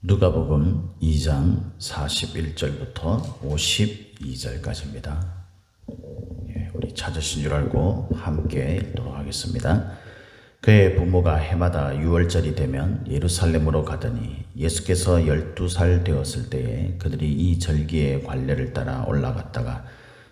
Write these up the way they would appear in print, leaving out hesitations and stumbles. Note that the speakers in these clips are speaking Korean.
누가복음 2장 41절부터 52절까지입니다. 우리 찾으신 줄 알고 함께 읽도록 하겠습니다. 그의 부모가 해마다 6월절이 되면 예루살렘으로 가더니 예수께서 12살 되었을 때에 그들이 이 절기의 관례를 따라 올라갔다가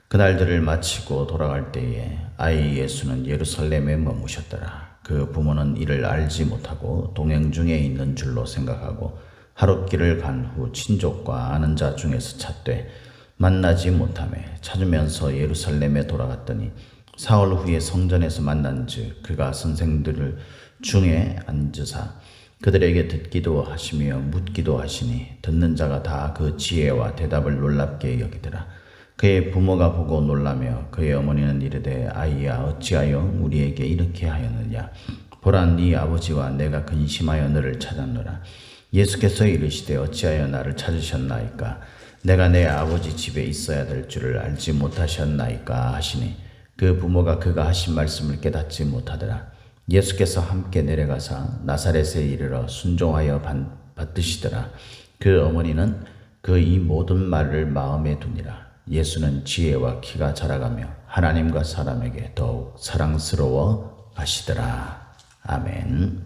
그날들을 마치고 돌아갈 때에 아이 예수는 예루살렘에 머무셨더라. 그 부모는 이를 알지 못하고 동행 중에 있는 줄로 생각하고 하룻길을 간 후 친족과 아는 자 중에서 찾되 만나지 못하매 찾으면서 예루살렘에 돌아갔더니 사흘 후에 성전에서 만난즉 그가 선생들 중에 앉으사 그들에게 듣기도 하시며 묻기도 하시니 듣는 자가 다 그 지혜와 대답을 놀랍게 여기더라. 그의 부모가 보고 놀라며 그의 어머니는 이르되 아이야 어찌하여 우리에게 이렇게 하였느냐. 보라 네 아버지와 내가 근심하여 너를 찾았노라. 예수께서 이르시되 어찌하여 나를 찾으셨나이까. 내가 내 아버지 집에 있어야 될 줄을 알지 못하셨나이까 하시니 그 부모가 그가 하신 말씀을 깨닫지 못하더라. 예수께서 함께 내려가사 나사렛에 이르러 순종하여 받드시더라. 그 어머니는 그 이 모든 말을 마음에 두니라. 예수는 지혜와 키가 자라가며 하나님과 사람에게 더욱 사랑스러워 하시더라. 아멘.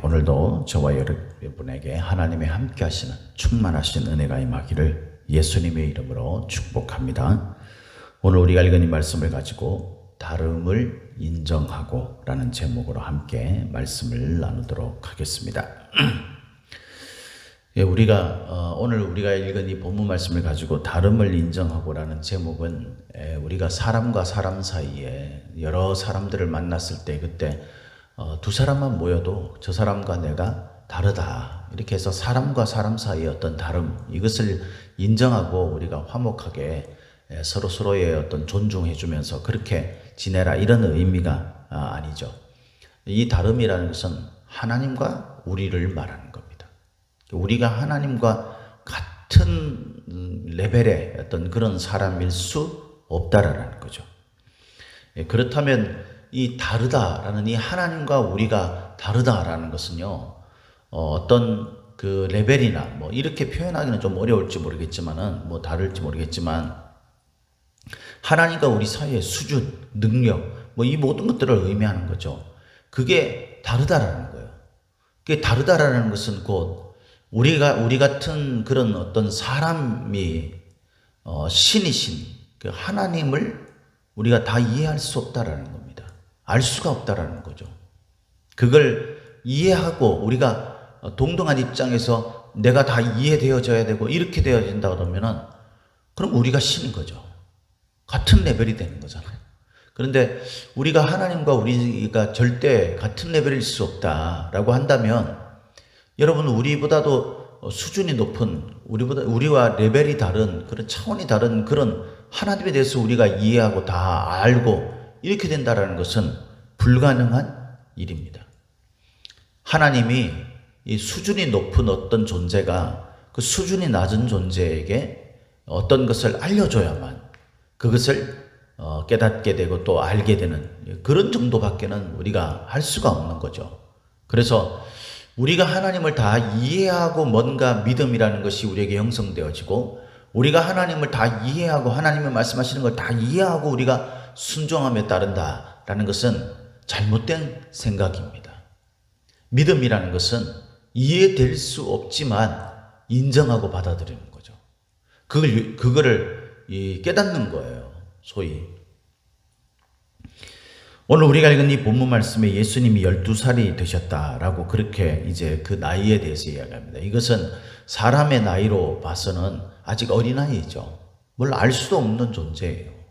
오늘도 저와 여러분에게 하나님의 함께 하시는 충만하신 은혜가 임하기를 예수님의 이름으로 축복합니다. 오늘 우리가 읽은 이 말씀을 가지고 다름을 인정하고 라는 제목으로 함께 말씀을 나누도록 하겠습니다. 오늘 우리가 읽은 이 본문 말씀을 가지고 다름을 인정하고 라는 제목은 우리가 사람과 사람 사이에 여러 사람들을 만났을 때 그때 두 사람만 모여도 저 사람과 내가 다르다. 이렇게 해서 사람과 사람 사이의 어떤 다름, 이것을 인정하고 우리가 화목하게 서로의 어떤 존중해 주면서 그렇게 지내라. 이런 의미가 아니죠. 이 다름이라는 것은 하나님과 우리를 말하는 겁니다. 우리가 하나님과 같은 레벨의 어떤 그런 사람일 수 없다라는 거죠. 그렇다면 이 다르다라는 이 하나님과 우리가 다르다라는 것은요, 어떤 그 레벨이나 뭐 이렇게 표현하기는 좀 어려울지 모르겠지만은 다를지 모르겠지만 하나님과 우리 사이의 수준, 능력, 이 모든 것들을 의미하는 거죠. 그게 다르다라는 거예요. 그게 다르다라는 것은 곧 우리 같은 그런 어떤 사람이 신이신 그 하나님을 우리가 다 이해할 수 없다라는 겁니다. 알 수가 없다라는 거죠. 그걸 이해하고 우리가 동등한 입장에서 내가 다 이해되어져야 되고 이렇게 되어진다 그러면은 그럼 우리가 신인 거죠. 같은 레벨이 되는 거잖아요. 그런데 우리가 하나님과 우리가 절대 같은 레벨일 수 없다라고 한다면 여러분 우리보다도 수준이 높은 우리와 레벨이 다른 그런 차원이 다른 그런 하나님에 대해서 우리가 이해하고 다 알고 이렇게 된다라는 것은 불가능한 일입니다. 하나님이 이 수준이 높은 어떤 존재가 그 수준이 낮은 존재에게 어떤 것을 알려줘야만 그것을 깨닫게 되고 또 알게 되는 그런 정도밖에는 우리가 할 수가 없는 거죠. 그래서 우리가 하나님을 다 이해하고 뭔가 믿음이라는 것이 우리에게 형성되어지고 우리가 하나님을 다 이해하고 하나님의 말씀하시는 걸 다 이해하고 우리가 순종함에 따른다라는 것은 잘못된 생각입니다. 믿음이라는 것은 이해될 수 없지만 인정하고 받아들이는 거죠. 그거를 깨닫는 거예요. 소위. 오늘 우리가 읽은 이 본문 말씀에 예수님이 12살이 되셨다라고 그렇게 이제 그 나이에 대해서 이야기합니다. 이것은 사람의 나이로 봐서는 아직 어린아이죠. 뭘 알 수도 없는 존재예요.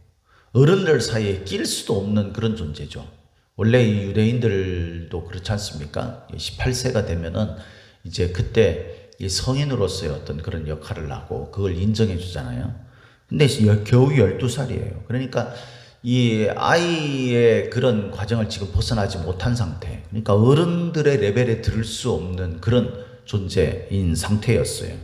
어른들 사이에 낄 수도 없는 그런 존재죠. 원래 이 유대인들도 그렇지 않습니까? 18세가 되면은 이제 그때 이 성인으로서의 어떤 그런 역할을 하고 그걸 인정해 주잖아요. 근데 겨우 12살이에요. 그러니까 이 아이의 그런 과정을 지금 벗어나지 못한 상태. 그러니까 어른들의 레벨에 들을 수 없는 그런 존재인 상태였어요.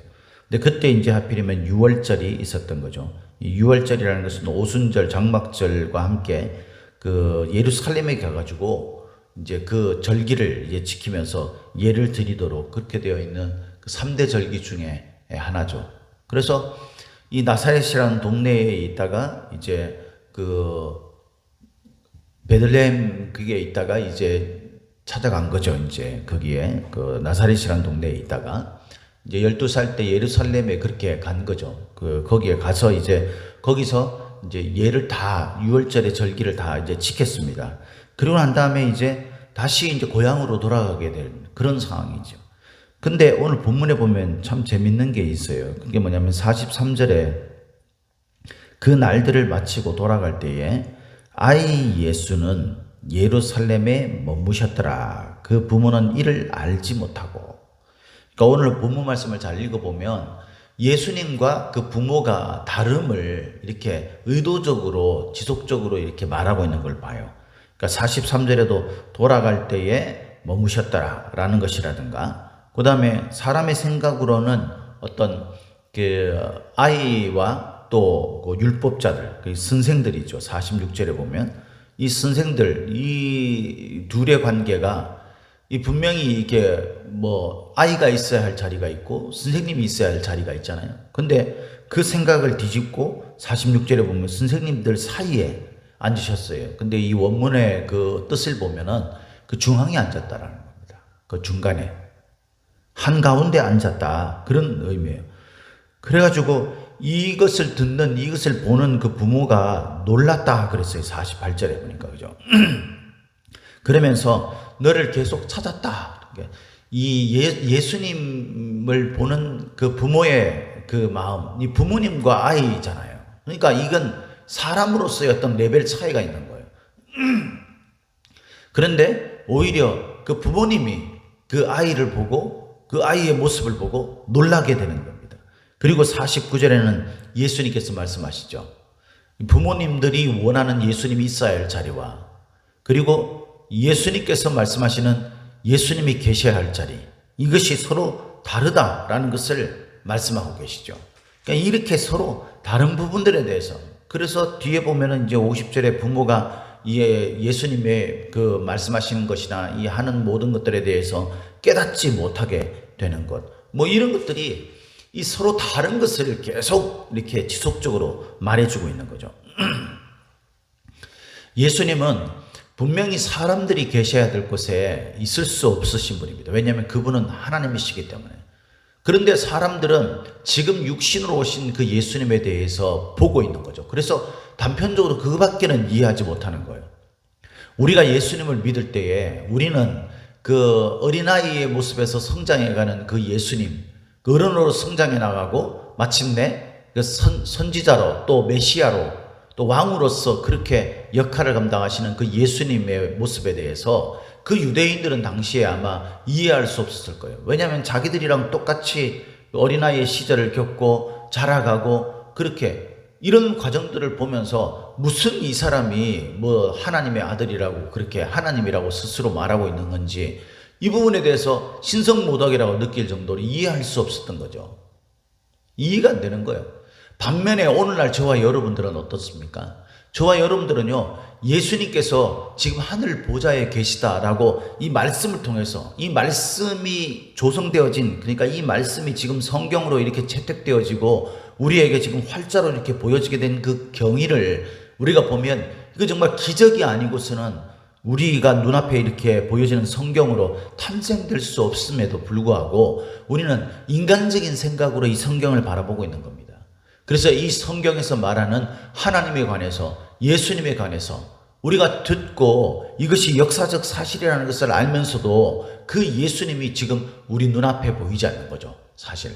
근데 그때 이제 하필이면 6월절이 있었던 거죠. 이 6월절이라는 것은 오순절, 장막절과 함께 그 예루살렘에 가가지고 이제 그 절기를 이제 지키면서 예를 드리도록 그렇게 되어 있는 그 3대 절기 중에 하나죠. 그래서 이 나사렛이라는 동네에 있다가 이제 그 베들레헴 그게 있다가 이제 찾아간 거죠. 이제 거기에 그 나사렛이라는 동네에 있다가 이제 12살 때 예루살렘에 그렇게 간 거죠. 그 거기에 가서 이제 거기서 이제 예를 다 6월절의 절기를 다 이제 지켰습니다. 그리고 난 다음에 이제 다시 이제 고향으로 돌아가게 된 그런 상황이죠. 근데 오늘 본문에 보면 참 재밌는 게 있어요. 그게 뭐냐면 43절에 그 날들을 마치고 돌아갈 때에 아이 예수는 예루살렘에 머무셨더라. 그 부모는 이를 알지 못하고. 그러니까 오늘 본문 말씀을 잘 읽어보면 예수님과 그 부모가 다름을 이렇게 의도적으로 지속적으로 이렇게 말하고 있는 걸 봐요. 그러니까 43절에도 돌아갈 때에 머무셨더라 라는 것이라든가, 그 다음에 사람의 생각으로는 어떤 그 아이와 또 그 율법자들, 그 선생들이죠. 46절에 보면 이 선생들, 이 둘의 관계가 이 분명히 이게 뭐 아이가 있어야 할 자리가 있고 선생님이 있어야 할 자리가 있잖아요. 근데 그 생각을 뒤집고 46절에 보면 선생님들 사이에 앉으셨어요. 근데 이 원문의 그 뜻을 보면은 그 중앙에 앉았다라는 겁니다. 그 중간에 한가운데 앉았다, 그런 의미예요. 그래가지고 이것을 듣는, 이것을 보는 그 부모가 놀랐다 그랬어요. 48절에 보니까, 그죠? 그러면서 너를 계속 찾았다. 이 예수님을 보는 그 부모의 그 마음, 이 부모님과 아이잖아요. 그러니까 이건 사람으로서의 어떤 레벨 차이가 있는 거예요. 그런데 오히려 그 부모님이 그 아이를 보고 그 아이의 모습을 보고 놀라게 되는 겁니다. 그리고 49절에는 예수님께서 말씀하시죠. 부모님들이 원하는 예수님이 있어야 할 자리와, 그리고 예수님께서 말씀하시는 예수님이 계셔야 할 자리, 이것이 서로 다르다라는 것을 말씀하고 계시죠. 그러니까 이렇게 서로 다른 부분들에 대해서, 그래서 뒤에 보면은 이제 50절에 부모가 예수님의 그 말씀하시는 것이나 이 하는 모든 것들에 대해서 깨닫지 못하게 되는 것, 뭐 이런 것들이 이 서로 다른 것을 계속 이렇게 지속적으로 말해주고 있는 거죠. 예수님은 분명히 사람들이 계셔야 될 곳에 있을 수 없으신 분입니다. 왜냐하면 그분은 하나님이시기 때문에. 그런데 사람들은 지금 육신으로 오신 그 예수님에 대해서 보고 있는 거죠. 그래서 단편적으로 그거밖에는 이해하지 못하는 거예요. 우리가 예수님을 믿을 때에 우리는 그 어린아이의 모습에서 성장해가는 그 예수님, 그 어른으로 성장해 나가고 마침내 그 선지자로 또 메시아로 또 왕으로서 그렇게 역할을 감당하시는 그 예수님의 모습에 대해서 그 유대인들은 당시에 아마 이해할 수 없었을 거예요. 왜냐하면 자기들이랑 똑같이 어린아이의 시절을 겪고 자라가고 그렇게 이런 과정들을 보면서 무슨 이 사람이 뭐 하나님의 아들이라고 그렇게 하나님이라고 스스로 말하고 있는 건지 이 부분에 대해서 신성모독이라고 느낄 정도로 이해할 수 없었던 거죠. 이해가 안 되는 거예요. 반면에 오늘날 저와 여러분들은 어떻습니까? 저와 여러분들은요, 예수님께서 지금 하늘 보좌에 계시다라고 이 말씀을 통해서, 이 말씀이 조성되어진, 그러니까 이 말씀이 지금 성경으로 이렇게 채택되어지고 우리에게 지금 활자로 이렇게 보여지게 된 그 경위를 우리가 보면 이거 정말 기적이 아니고서는 우리가 눈앞에 이렇게 보여지는 성경으로 탄생될 수 없음에도 불구하고 우리는 인간적인 생각으로 이 성경을 바라보고 있는 겁니다. 그래서 이 성경에서 말하는 하나님에 관해서, 예수님에 관해서 우리가 듣고 이것이 역사적 사실이라는 것을 알면서도 그 예수님이 지금 우리 눈앞에 보이지 않는 거죠, 사실.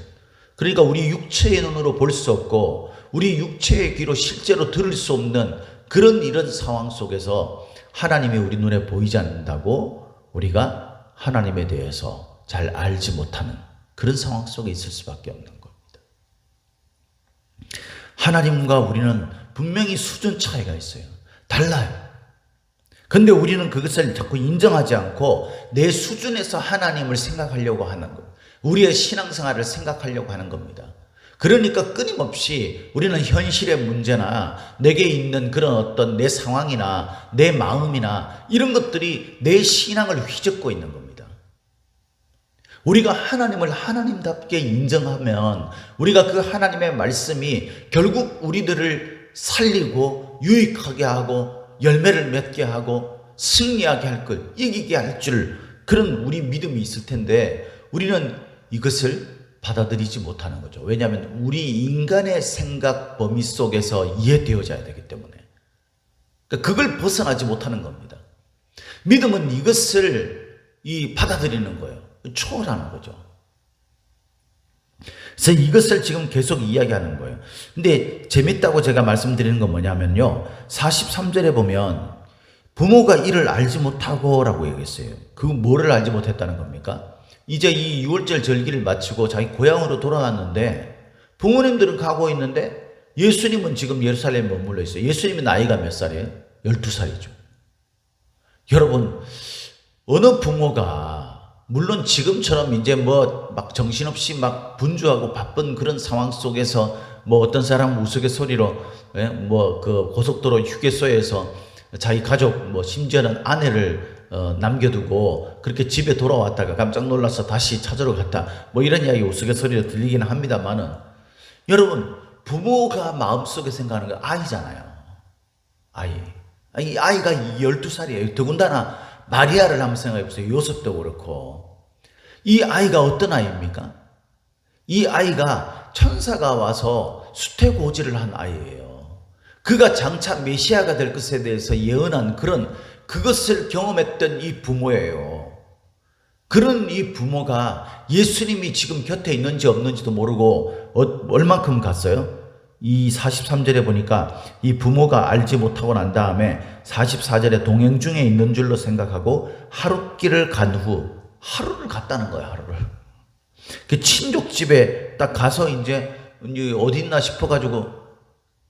그러니까 우리 육체의 눈으로 볼 수 없고 우리 육체의 귀로 실제로 들을 수 없는 그런 이런 상황 속에서 하나님이 우리 눈에 보이지 않는다고 우리가 하나님에 대해서 잘 알지 못하는 그런 상황 속에 있을 수밖에 없는 겁니다. 하나님과 우리는 분명히 수준 차이가 있어요. 달라요. 근데 우리는 그것을 자꾸 인정하지 않고 내 수준에서 하나님을 생각하려고 하는 것, 우리의 신앙생활을 생각하려고 하는 겁니다. 그러니까 끊임없이 우리는 현실의 문제나 내게 있는 그런 어떤 내 상황이나 내 마음이나 이런 것들이 내 신앙을 휘젓고 있는 겁니다. 우리가 하나님을 하나님답게 인정하면 우리가 그 하나님의 말씀이 결국 우리들을 살리고 유익하게 하고 열매를 맺게 하고 승리하게 할 것, 이기게 할 줄 그런 우리 믿음이 있을 텐데 우리는 이것을 받아들이지 못하는 거죠. 왜냐하면 우리 인간의 생각 범위 속에서 이해되어져야 되기 때문에. 그러니까 그걸 벗어나지 못하는 겁니다. 믿음은 이것을 받아들이는 거예요. 초월하는 거죠. 그래서 이것을 지금 계속 이야기하는 거예요. 근데 재밌다고 제가 말씀드리는 건 뭐냐면요. 43절에 보면 부모가 이를 알지 못하고 라고 얘기했어요. 그 뭐를 알지 못했다는 겁니까? 이제 이 6월절 절기를 마치고 자기 고향으로 돌아왔는데 부모님들은 가고 있는데 예수님은 지금 예루살렘에 머물러 있어요. 예수님의 나이가 몇 살이에요? 12살이죠. 여러분, 어느 부모가 물론 지금처럼 이제 막 정신없이 막 분주하고 바쁜 그런 상황 속에서 어떤 사람 우스갯소리로 그 고속도로 휴게소에서 자기 가족 심지어는 아내를 남겨두고 그렇게 집에 돌아왔다가 깜짝 놀라서 다시 찾으러 갔다 이런 이야기 우스갯소리로 들리기는 합니다만은 여러분 부모가 마음속에 생각하는 건 아이잖아요. 이 아이가 12살이에요. 더군다나 마리아를 한번 생각해 보세요. 요셉도 그렇고 이 아이가 어떤 아이입니까? 이 아이가 천사가 와서 수태고지를 한 아이예요. 그가 장차 메시아가 될 것에 대해서 예언한 그것을 경험했던 이 부모예요. 그런 이 부모가 예수님이 지금 곁에 있는지 없는지도 모르고 얼만큼 갔어요? 이 43절에 보니까 이 부모가 알지 못하고 난 다음에 44절에 동행 중에 있는 줄로 생각하고 하룻길을 간 후 하루를 갔다는 거예요. 하루를. 그 친족집에 딱 가서 이제 어디 있나 싶어가지고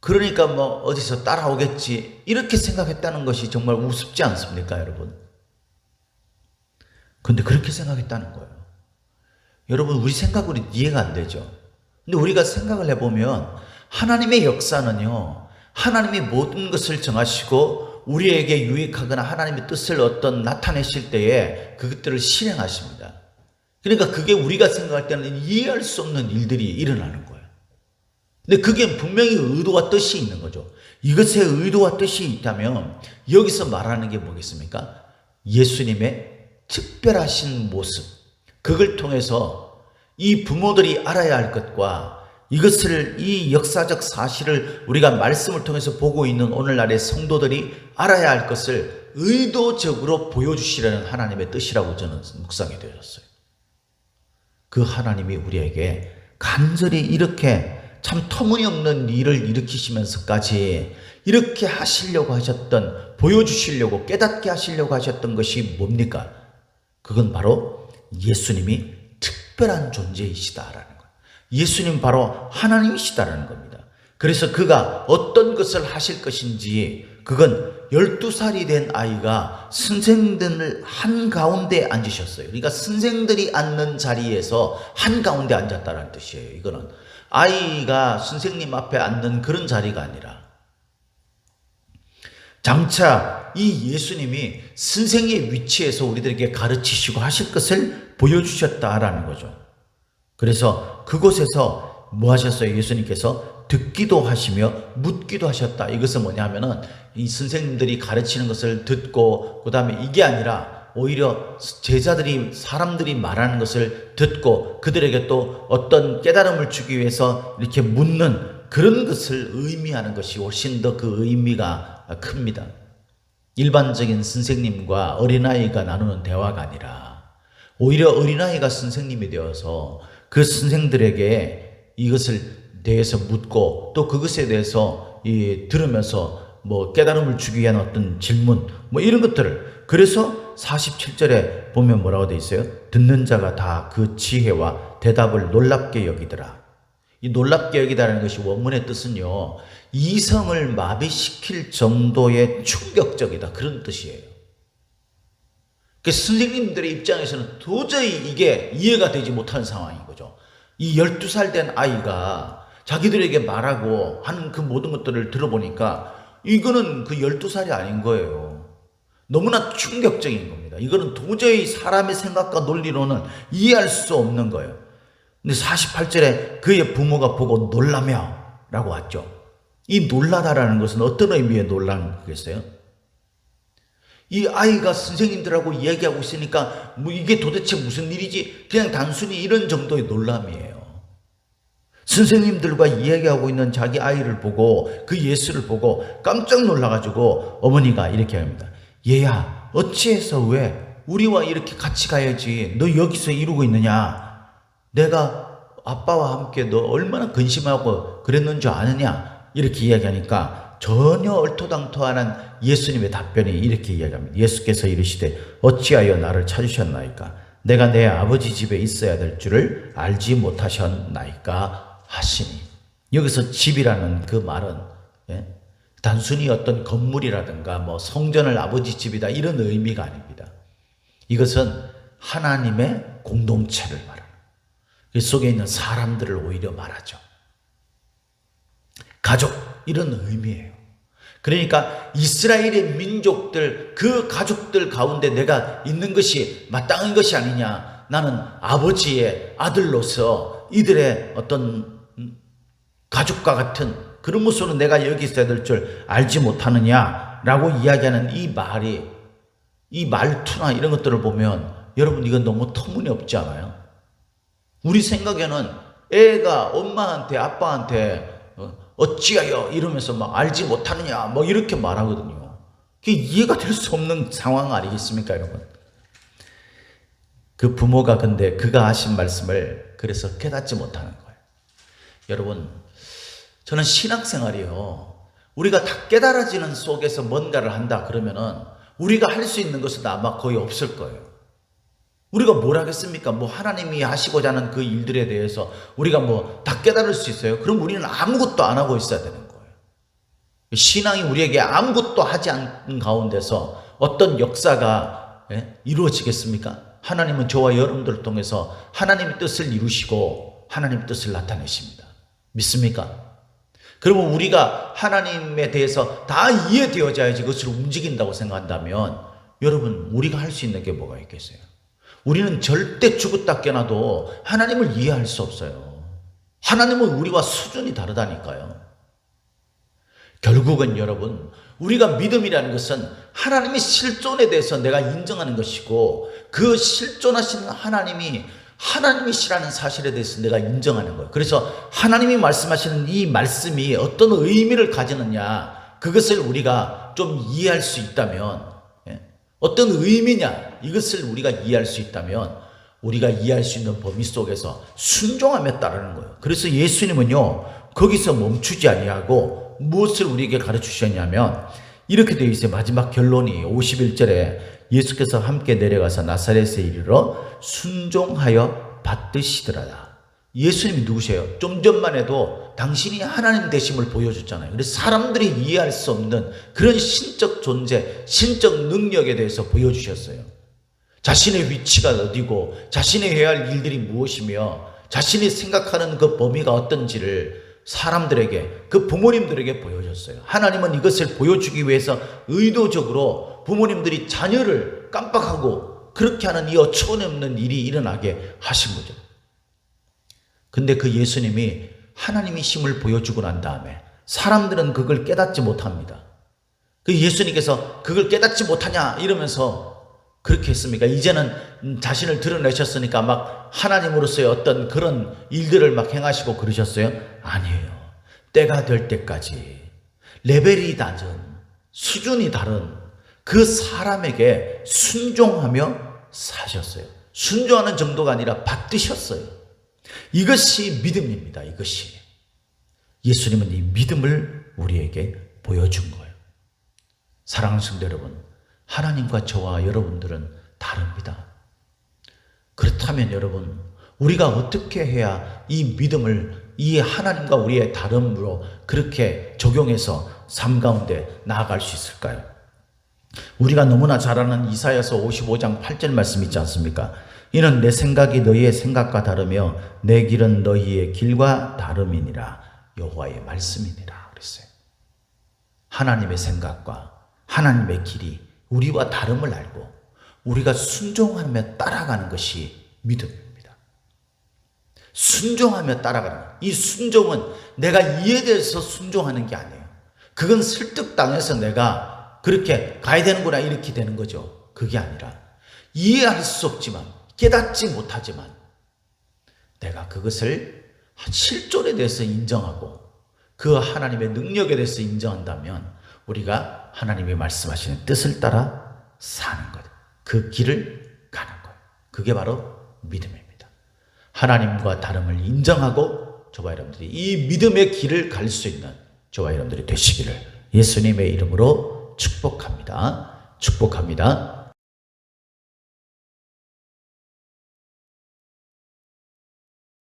그러니까 어디서 따라오겠지 이렇게 생각했다는 것이 정말 우습지 않습니까, 여러분? 근데 그렇게 생각했다는 거예요. 여러분, 우리 생각으로 이해가 안 되죠. 근데 우리가 생각을 해보면 하나님의 역사는요, 하나님이 모든 것을 정하시고 우리에게 유익하거나 하나님의 뜻을 나타내실 때에 그것들을 실행하십니다. 그러니까 그게 우리가 생각할 때는 이해할 수 없는 일들이 일어나는 거예요. 근데 그게 분명히 의도와 뜻이 있는 거죠. 이것에 의도와 뜻이 있다면 여기서 말하는 게 뭐겠습니까? 예수님의 특별하신 모습, 그걸 통해서 이 부모들이 알아야 할 것과 이 역사적 사실을 우리가 말씀을 통해서 보고 있는 오늘날의 성도들이 알아야 할 것을 의도적으로 보여주시려는 하나님의 뜻이라고 저는 묵상이 되었어요. 그 하나님이 우리에게 간절히 이렇게 참 터무니없는 일을 일으키시면서까지 이렇게 하시려고 하셨던, 보여주시려고 깨닫게 하시려고 하셨던 것이 뭡니까? 그건 바로 예수님이 특별한 존재이시다라는 거예요. 예수님 바로 하나님이시다라는 겁니다. 그래서 그가 어떤 것을 하실 것인지 그건 12살이 된 아이가 선생들 한가운데 앉으셨어요. 그러니까 선생들이 앉는 자리에서 한가운데 앉았다는 뜻이에요. 이거는 아이가 선생님 앞에 앉는 그런 자리가 아니라 장차 이 예수님이 선생의 위치에서 우리들에게 가르치시고 하실 것을 보여주셨다라는 거죠. 그래서 그곳에서 뭐 하셨어요? 예수님께서 듣기도 하시며 묻기도 하셨다. 이것은 뭐냐 하면은 이 선생님들이 가르치는 것을 듣고 그 다음에 이게 아니라 오히려 제자들이 사람들이 말하는 것을 듣고 그들에게 또 어떤 깨달음을 주기 위해서 이렇게 묻는 그런 것을 의미하는 것이 훨씬 더 그 의미가 큽니다. 일반적인 선생님과 어린아이가 나누는 대화가 아니라 오히려 어린아이가 선생님이 되어서 그 선생들에게 이것을 대해서 묻고 또 그것에 대해서 들으면서 깨달음을 주기 위한 어떤 질문 이런 것들을, 그래서 47절에 보면 뭐라고 되어 있어요? 듣는 자가 다 그 지혜와 대답을 놀랍게 여기더라. 이 놀랍게 여기다라는 것이 원문의 뜻은요, 이성을 마비시킬 정도의 충격적이다, 그런 뜻이에요. 그 선생님들의 입장에서는 도저히 이게 이해가 되지 못하는 상황인 거죠. 이 12살 된 아이가 자기들에게 말하고 하는 그 모든 것들을 들어보니까 이거는 그 12살이 아닌 거예요. 너무나 충격적인 겁니다. 이거는 도저히 사람의 생각과 논리로는 이해할 수 없는 거예요. 근데 48절에 그의 부모가 보고 놀라며 라고 왔죠. 이 놀라다라는 것은 어떤 의미의 놀라는 거겠어요? 이 아이가 선생님들하고 이야기하고 있으니까 뭐 이게 도대체 무슨 일이지? 그냥 단순히 이런 정도의 놀람이에요. 선생님들과 이야기하고 있는 자기 아이를 보고 그 예수를 보고 깜짝 놀라가지고 어머니가 이렇게 합니다. 얘야, 어찌해서 왜 우리와 이렇게 같이 가야지 너 여기서 이러고 있느냐? 내가 아빠와 함께 너 얼마나 근심하고 그랬는 줄 아느냐? 이렇게 이야기하니까 전혀 얼토당토하는 예수님의 답변이 이렇게 이야기합니다. 예수께서 이르시되 어찌하여 나를 찾으셨나이까? 내가 내 아버지 집에 있어야 될 줄을 알지 못하셨나이까 하시니. 여기서 집이라는 그 말은 단순히 어떤 건물이라든가 뭐 성전을 아버지 집이다 이런 의미가 아닙니다. 이것은 하나님의 공동체를 말합니다. 그 속에 있는 사람들을 오히려 말하죠. 가족 이런 의미예요. 그러니까 이스라엘의 민족들 그 가족들 가운데 내가 있는 것이 마땅한 것이 아니냐. 나는 아버지의 아들로서 이들의 어떤 가족과 같은 그런 모습으로 내가 여기 있어야 될 줄 알지 못하느냐라고 이야기하는 이 말이 이 말투나 이런 것들을 보면 여러분 이건 너무 터무니없지 않아요? 우리 생각에는 애가 엄마한테 아빠한테 어찌하여 이러면서 막 알지 못하느냐 뭐 이렇게 말하거든요. 그게 이해가 될 수 없는 상황 아니겠습니까 여러분? 그 부모가 근데 그가 하신 말씀을 그래서 깨닫지 못하는 거예요. 여러분 저는 신앙생활이요 우리가 다 깨달아지는 속에서 뭔가를 한다 그러면은 우리가 할 수 있는 것은 아마 거의 없을 거예요. 우리가 뭘 하겠습니까? 뭐 하나님이 하시고자 하는 그 일들에 대해서 우리가 뭐 다 깨달을 수 있어요? 그럼 우리는 아무것도 안 하고 있어야 되는 거예요. 신앙이 우리에게 아무것도 하지 않는 가운데서 어떤 역사가 이루어지겠습니까? 하나님은 저와 여러분들을 통해서 하나님의 뜻을 이루시고 하나님의 뜻을 나타내십니다. 믿습니까? 그러면 우리가 하나님에 대해서 다 이해되어져야지 그것을 움직인다고 생각한다면 여러분 우리가 할 수 있는 게 뭐가 있겠어요? 우리는 절대 죽었다 깨어나도 하나님을 이해할 수 없어요. 하나님은 우리와 수준이 다르다니까요. 결국은 여러분 우리가 믿음이라는 것은 하나님의 실존에 대해서 내가 인정하는 것이고 그 실존하시는 하나님이시라는 사실에 대해서 내가 인정하는 거예요. 그래서 하나님이 말씀하시는 이 말씀이 어떤 의미를 가지느냐 그것을 우리가 좀 이해할 수 있다면 어떤 의미냐 이것을 우리가 이해할 수 있다면 우리가 이해할 수 있는 범위 속에서 순종하며 따르는 거예요. 그래서 예수님은요 거기서 멈추지 아니하고 무엇을 우리에게 가르치셨냐면 이렇게 되어 있어요. 마지막 결론이 51절에 예수께서 함께 내려가서 나사렛에 이르러 순종하여 받드시더라. 예수님이 누구세요? 좀 전만 해도 당신이 하나님 되심을 보여줬잖아요. 그래서 사람들이 이해할 수 없는 그런 신적 존재, 신적 능력에 대해서 보여주셨어요. 자신의 위치가 어디고 자신이 해야 할 일들이 무엇이며 자신이 생각하는 그 범위가 어떤지를 사람들에게 그 부모님들에게 보여줬어요. 하나님은 이것을 보여주기 위해서 의도적으로 부모님들이 자녀를 깜빡하고 그렇게 하는 이 어처구니없는 일이 일어나게 하신 거죠. 근데 그 예수님이 하나님이심을 보여주고 난 다음에 사람들은 그걸 깨닫지 못합니다. 그 예수님께서 그걸 깨닫지 못하냐 이러면서 그렇게 했습니까? 이제는 자신을 드러내셨으니까 막 하나님으로서의 어떤 그런 일들을 막 행하시고 그러셨어요? 아니에요. 때가 될 때까지 레벨이 낮은 수준이 다른 그 사람에게 순종하며 사셨어요. 순종하는 정도가 아니라 받드셨어요. 이것이 믿음입니다. 이것이 예수님은 이 믿음을 우리에게 보여준 거예요. 사랑하는 성도 여러분, 하나님과 저와 여러분들은 다릅니다. 그렇다면 여러분, 우리가 어떻게 해야 이 믿음을 이 하나님과 우리의 다름으로 그렇게 적용해서 삶 가운데 나아갈 수 있을까요? 우리가 너무나 잘 아는 이사야서 55장 8절 말씀 있지 않습니까? 이는 내 생각이 너희의 생각과 다르며 내 길은 너희의 길과 다름이니라. 여호와의 말씀이니라 그랬어요. 하나님의 생각과 하나님의 길이 우리와 다름을 알고 우리가 순종하며 따라가는 것이 믿음입니다. 순종하며 따라가는 것. 이 순종은 내가 이해돼서 순종하는 게 아니에요. 그건 설득당해서 내가 그렇게 가야 되는구나 이렇게 되는 거죠. 그게 아니라 이해할 수 없지만 깨닫지 못하지만 내가 그것을 실존에 대해서 인정하고 그 하나님의 능력에 대해서 인정한다면 우리가 하나님이 말씀하시는 뜻을 따라 사는 것, 그 길을 가는 것, 그게 바로 믿음입니다. 하나님과 다름을 인정하고 저와 여러분들이 이 믿음의 길을 갈 수 있는 저와 여러분들이 되시기를 예수님의 이름으로 축복합니다. 축복합니다.